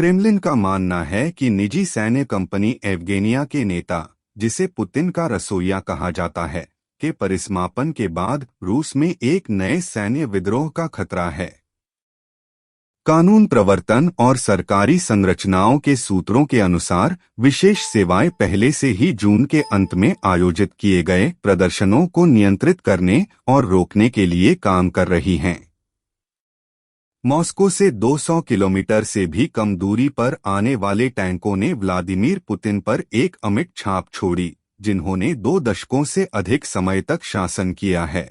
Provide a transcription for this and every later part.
Kremlin का मानना है कि निजी सैन्य कंपनी एवगेनिया के नेता, जिसे पुतिन का रसोइया कहा जाता है, के परिसमापन के बाद रूस में एक नए सैन्य विद्रोह का खतरा है। कानून प्रवर्तन और सरकारी संरचनाओं के सूत्रों के अनुसार विशेष सेवाएं पहले से ही जून के अंत में आयोजित किए गए प्रदर्शनों को नियंत्रित करने और रोकने के लिए काम कर रही हैं। मॉस्को से 200 किलोमीटर से भी कम दूरी पर आने वाले टैंकों ने व्लादिमीर पुतिन पर एक अमिट छाप छोड़ी, जिन्होंने 2 दशकों से अधिक समय तक शासन किया है।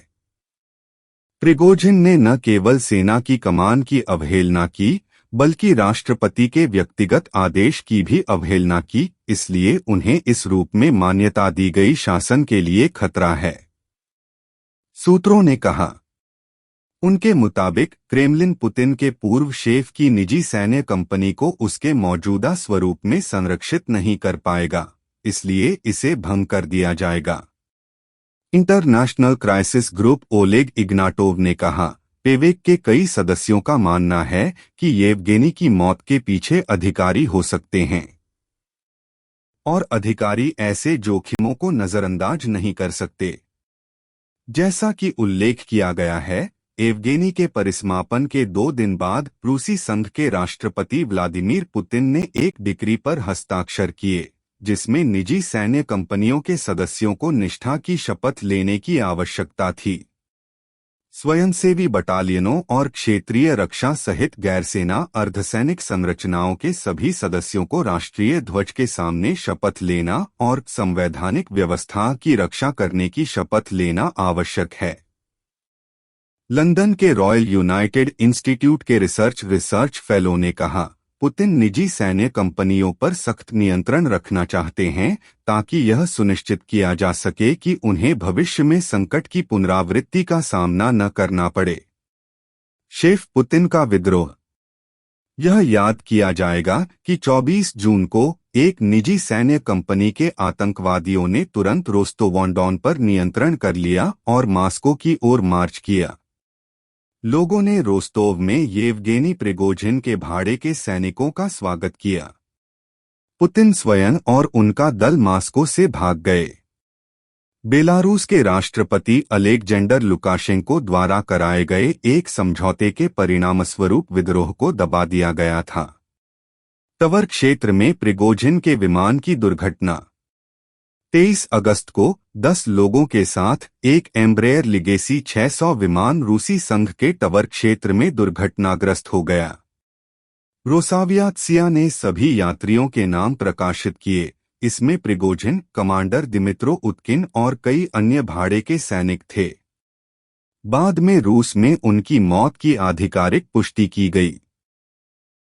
प्रिगोजिन ने न केवल सेना की कमान की अवहेलना की, बल्कि राष्ट्रपति के व्यक्तिगत आदेश की भी अवहेलना की, इसलिए उन्हें इस रूप में मान्यता दी गई शासन के लिए खतरा है। सूत्रों ने कहा। उनके मुताबिक क्रेमलिन पुतिन के पूर्व शेफ की निजी सैन्य कंपनी को उसके मौजूदा स्वरूप में संरक्षित नहीं कर पाएगा, इसलिए इसे भंग कर दिया जाएगा। International crisis group Oleg Ignatov ने कहा, पेवेक के कई सदस्यों का मानना है कि येवगेनी की मौत के पीछे अधिकारी हो सकते हैं और अधिकारी ऐसे जोखिमों को नजरअंदाज नहीं कर सकते। जैसा कि उल्लेख किया गया है, येवगेनी के परिसमापन के 2 दिन बाद रूसी संघ के राष्ट्रपति व्लादिमीर पुतिन ने एक डिक्री पर हस्ताक्षर किए, जिसमें निजी सैन्य कंपनियों के सदस्यों को निष्ठा की शपथ लेने की आवश्यकता थी। स्वयंसेवी बटालियनों और क्षेत्रीय रक्षा सहित गैरसेना अर्धसैनिक संरचनाओं के सभी सदस्यों को राष्ट्रीय ध्वज के सामने शपथ लेना और संवैधानिक व्यवस्था की रक्षा करने की शपथ लेना आवश्यक है। लंदन के रॉयल यूनाइटेड इंस्टीट्यूट के रिसर्च फेलो ने कहा, पुतिन निजी सैन्य कंपनियों पर सख्त नियंत्रण रखना चाहते हैं ताकि यह सुनिश्चित किया जा सके कि उन्हें भविष्य में संकट की पुनरावृत्ति का सामना न करना पड़े। शेफ पुतिन का विद्रोह। यह याद किया जाएगा कि 24 जून को एक निजी सैन्य कंपनी के आतंकवादियों ने तुरंत रोस्तोव-ऑन-डॉन पर नियंत्रण कर लिया और मॉस्को की ओर मार्च किया। लोगों ने रोस्तोव में येवगेनी प्रिगोजिन के भाड़े के सैनिकों का स्वागत किया। पुतिन स्वयं और उनका दल मॉस्को से भाग गए। बेलारूस के राष्ट्रपति अलेक्जेंडर लुकाशेंको द्वारा कराए गए एक समझौते के परिणामस्वरूप विद्रोह को दबा दिया गया था। टवर क्षेत्र में प्रिगोजिन के विमान की दुर्घटना। 23 अगस्त को 10 लोगों के साथ एक एम्ब्रेयर लिगेसी 600 विमान रूसी संघ के टवर क्षेत्र में दुर्घटनाग्रस्त हो गया। रोसावियात्सिया ने सभी यात्रियों के नाम प्रकाशित किए, इसमें प्रिगोजिन, कमांडर दिमित्रो उत्किन और कई अन्य भाड़े के सैनिक थे। बाद में रूस में उनकी मौत की आधिकारिक पुष्टि की गई।